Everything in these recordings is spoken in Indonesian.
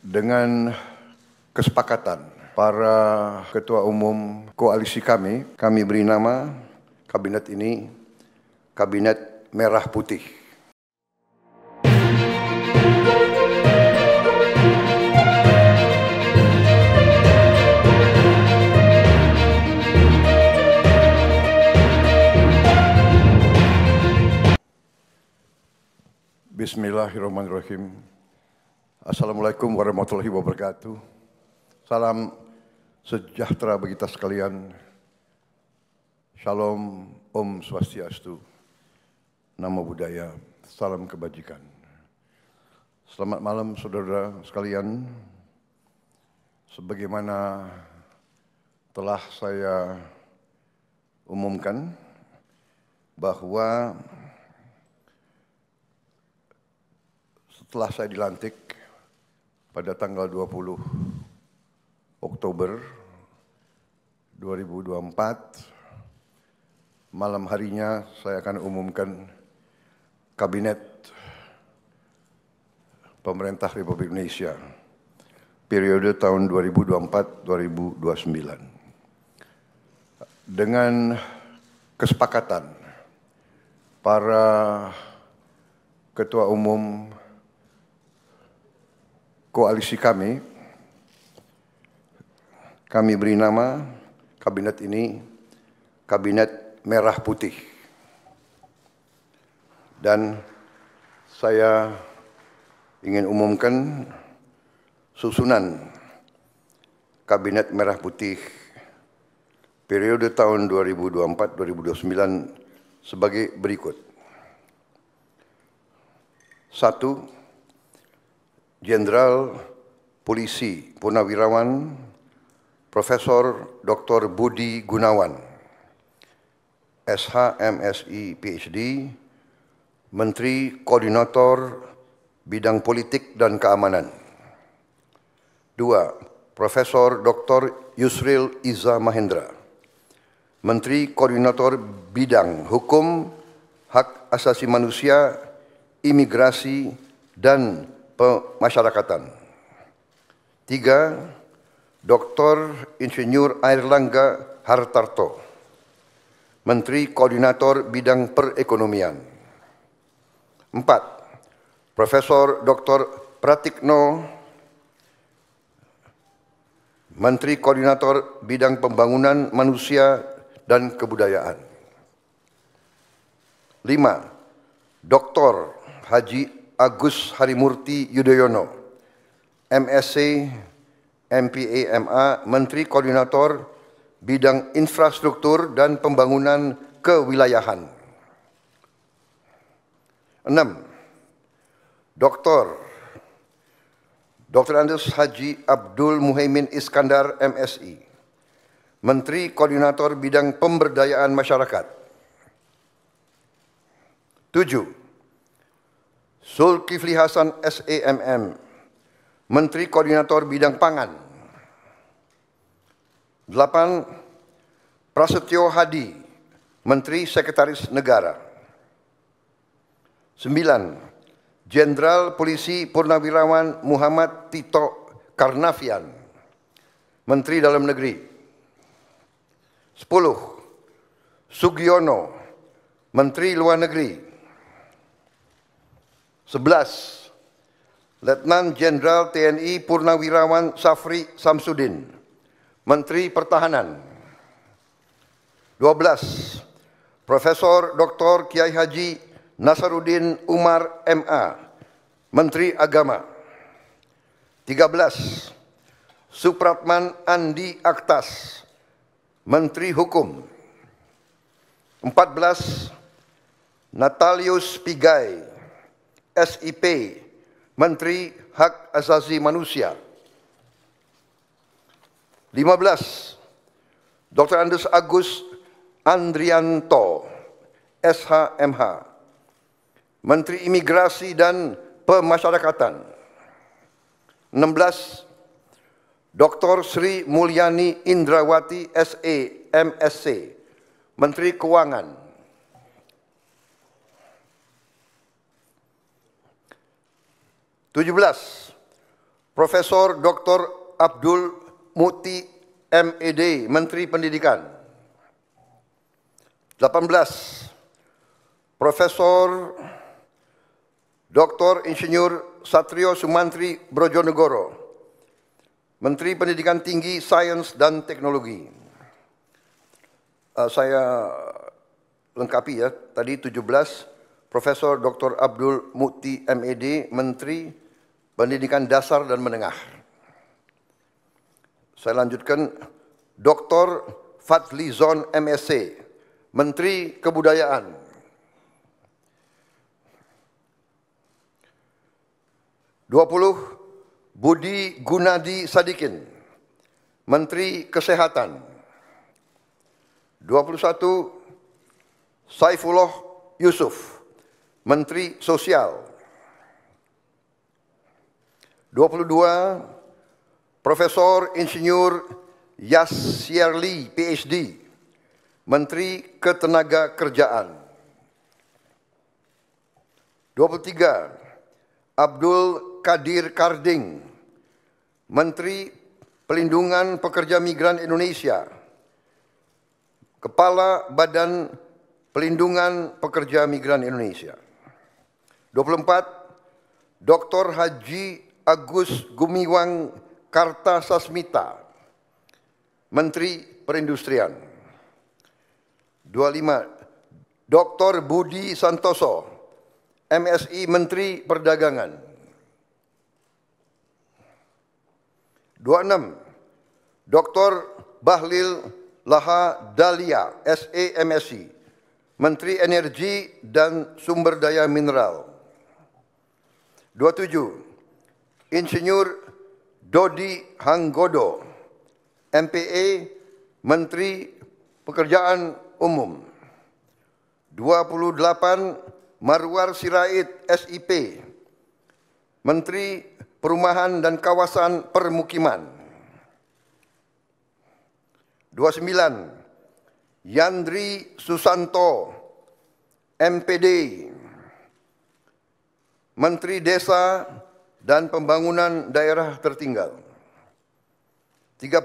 Dengan kesepakatan para ketua umum koalisi kami beri nama kabinet ini Kabinet Merah Putih. Bismillahirrahmanirrahim. Assalamualaikum warahmatullahi wabarakatuh. Salam sejahtera bagi kita sekalian. Shalom, Om Swastiastu, Namo Buddhaya, salam kebajikan. Selamat malam saudara sekalian. Sebagaimana telah saya umumkan bahwa setelah saya dilantik pada tanggal 20 Oktober 2024, malam harinya saya akan umumkan Kabinet Pemerintah Republik Indonesia periode tahun 2024-2029. Dengan kesepakatan para ketua umum koalisi kami beri nama kabinet ini Kabinet Merah Putih. Dan saya ingin umumkan susunan Kabinet Merah Putih periode tahun 2024-2029 sebagai berikut. 1. Jenderal Polisi Purnawirawan Profesor Dr. Budi Gunawan, SH, MSI, PhD, Menteri Koordinator Bidang Politik dan Keamanan. 2. Profesor Dr. Yusril Iza Mahendra, Menteri Koordinator Bidang Hukum, Hak Asasi Manusia, Imigrasi, dan Pemasyarakatan. 3. Dr. Insinyur Airlangga Hartarto, Menteri Koordinator Bidang Perekonomian. 4. Profesor Dr. Pratikno, Menteri Koordinator Bidang Pembangunan Manusia dan Kebudayaan. 5. Dr. Haji Agus Harimurti Yudhoyono, MSc, MPA, MA, Menteri Koordinator Bidang Infrastruktur dan Pembangunan Kewilayahan. 6. Dr. Andes Haji Abdul Muhaimin Iskandar, MSI, Menteri Koordinator Bidang Pemberdayaan Masyarakat. 7. Zulkifli Hasan, SEMM, Menteri Koordinator Bidang Pangan. 8. Prasetyo Hadi, Menteri Sekretaris Negara. 9. Jenderal Polisi Purnawirawan Muhammad Tito Karnavian, Menteri Dalam Negeri. 10. Sugiono, Menteri Luar Negeri. 11. Letnan Jenderal TNI Purnawirawan Safri Samsudin, Menteri Pertahanan. 12. Profesor Dr. Kiai Haji Nasaruddin Umar, MA, Menteri Agama. 13. Supratman Andi Aktas, Menteri Hukum. 14. Natalius Pigai, SIP, Menteri Hak Asasi Manusia. 15. Dr. Andes Agus Andrianto, SH-MH, Menteri Imigrasi dan Pemasyarakatan. 16. Dr. Sri Mulyani Indrawati, SE, MSc, Menteri Keuangan. 17. Profesor Dr. Abdul Muti MED, Menteri Pendidikan. 18. Profesor Dr. Insinyur Satrio Sumantri Brojonegoro, Menteri Pendidikan Tinggi, Sains dan Teknologi. Saya lengkapi ya, tadi 17, Profesor Dr. Abdul Muti MED, Menteri Pendidikan Dasar dan Menengah. Saya lanjutkan, Dr. Fadlizon MSc, Menteri Kebudayaan. 20, Budi Gunadi Sadikin, Menteri Kesehatan. 21, Saifullah Yusuf, Menteri Sosial. 22, Profesor Insinyur Yasyarli PhD, Menteri Ketenagakerjaan. 23, Abdul Qadir Karding, Menteri Pelindungan Pekerja Migran Indonesia, Kepala Badan Pelindungan Pekerja Migran Indonesia. 24, Dr. Haji Agus Gumiwang Kartasasmita, Menteri Perindustrian. 25, Dr. Budi Santoso, MSI, Menteri Perdagangan. 26, Dr. Bahlil Laha Dalia, SE, MSI, Menteri Energi dan Sumber Daya Mineral. 27, Insinyur Dodi Hanggodo, MPA, Menteri Pekerjaan Umum. 28, Marwar Sirait, SIP, Menteri Perumahan dan Kawasan Permukiman. 29, Yandri Susanto, MPD, Menteri Desa dan Pembangunan Daerah Tertinggal. 30,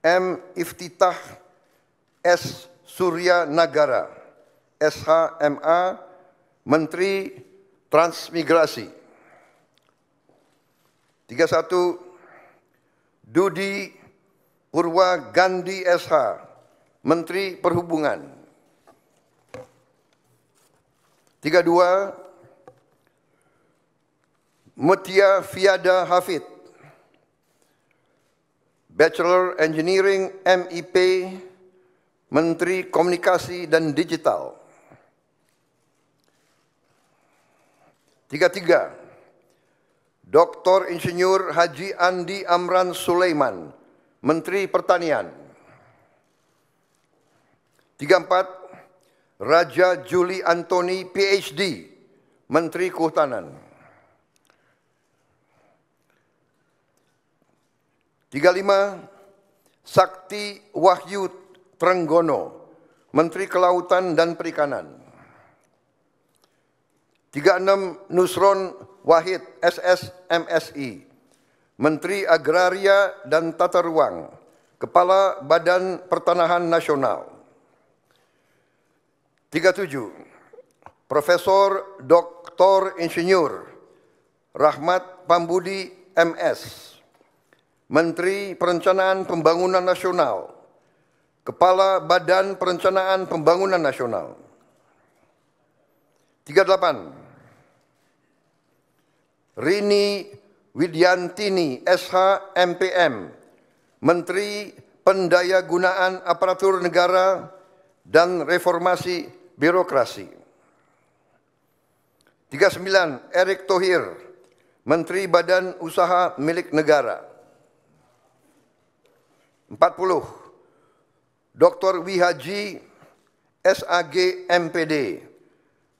M. Iftitah S. Surya Nagara, SHMA, Menteri Transmigrasi. 31, Dudi Purwa Gandhi SH, Menteri Perhubungan. 32, Mutia Fiada Hafid, Bachelor Engineering MIP, Menteri Komunikasi dan Digital. 33, Dr. Insinyur Haji Andi Amran Sulaiman, Menteri Pertanian. 34, Raja Juli Antoni PhD, Menteri Kehutanan. 35, Sakti Wahyu Trenggono, Menteri Kelautan dan Perikanan. 36, Nusron Wahid, SS, MSI, Menteri Agraria dan Tata Ruang, Kepala Badan Pertanahan Nasional. 37, Profesor Dr. Insinyur Rahmat Pambudi, MS, Menteri Perencanaan Pembangunan Nasional, Kepala Badan Perencanaan Pembangunan Nasional. 38, Rini Widyantini, SH, MPM, Menteri Pendayagunaan Aparatur Negara dan Reformasi Birokrasi. 39, Erick Thohir, Menteri Badan Usaha Milik Negara. 40, Dr. Wihaji SAG, MPD,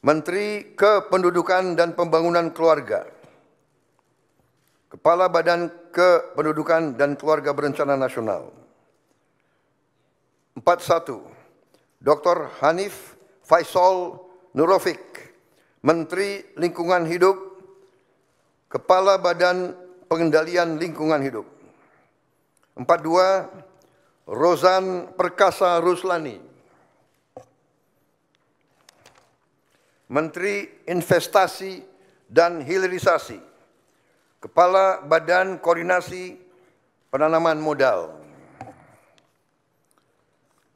Menteri Kependudukan dan Pembangunan Keluarga, Kepala Badan Kependudukan dan Keluarga Berencana Nasional. 41, Dr. Hanif Faisal Nurofik, Menteri Lingkungan Hidup, Kepala Badan Pengendalian Lingkungan Hidup. 42, Rozan Perkasa Ruslani, Menteri Investasi dan Hilirisasi, Kepala Badan Koordinasi Penanaman Modal.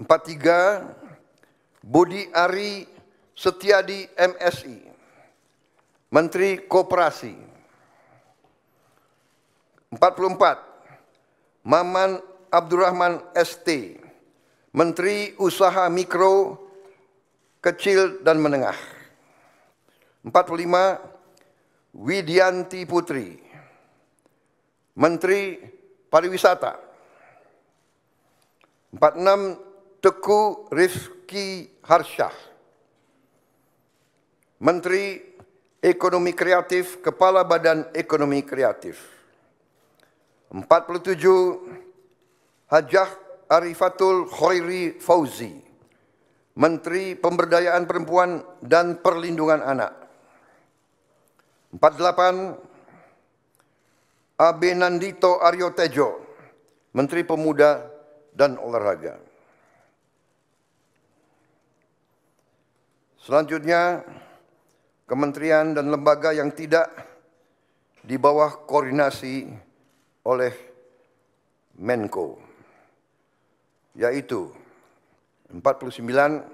43, Budi Ari Setiadi MSI, Menteri Koperasi. 44, Maman Abdurrahman ST, Menteri Usaha Mikro, Kecil dan Menengah. 45, Widianti Putri, Menteri Pariwisata. 46, Teguh Rifki Harsyah, Menteri Ekonomi Kreatif, Kepala Badan Ekonomi Kreatif. 47, Hajah Arifatul Khairi Fauzi, Menteri Pemberdayaan Perempuan dan Perlindungan Anak. 48, Abe Nandito Aryo Tejo, Menteri Pemuda dan Olahraga. Selanjutnya, kementerian dan lembaga yang tidak di bawah koordinasi oleh Menko, yaitu 49,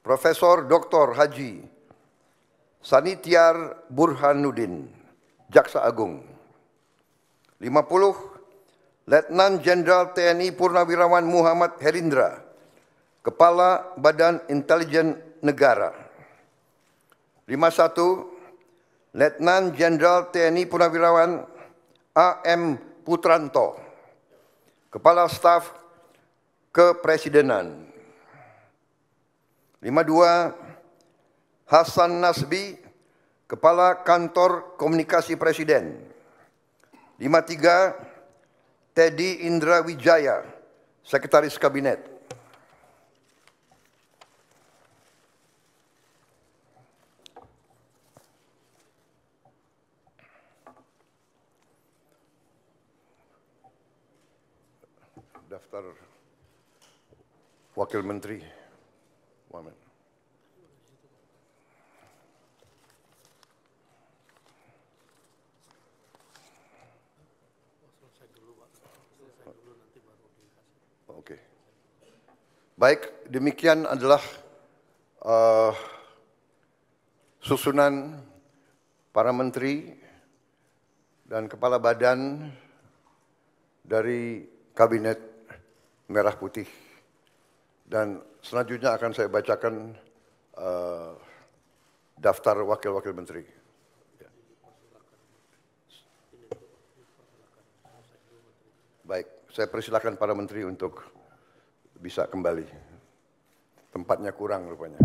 Profesor Dr. Haji Sanitiar Burhanuddin, Jaksa Agung. 50, Letnan Jenderal TNI Purnawirawan Muhammad Herindra, Kepala Badan Intelijen Negara. 51, Letnan Jenderal TNI Purnawirawan AM Putranto, Kepala Staf Kepresidenan. 52, Hasan Nasbi, Kepala Kantor Komunikasi Presiden. 53, Teddy Indra Wijaya, Sekretaris Kabinet. Daftar Wakil Menteri. Wamen. Oke. Baik, demikian adalah susunan para menteri dan kepala badan dari Kabinet Merah Putih. Dan selanjutnya akan saya bacakan daftar wakil-wakil menteri. Baik, saya persilakan para menteri untuk bisa kembali. Tempatnya kurang rupanya.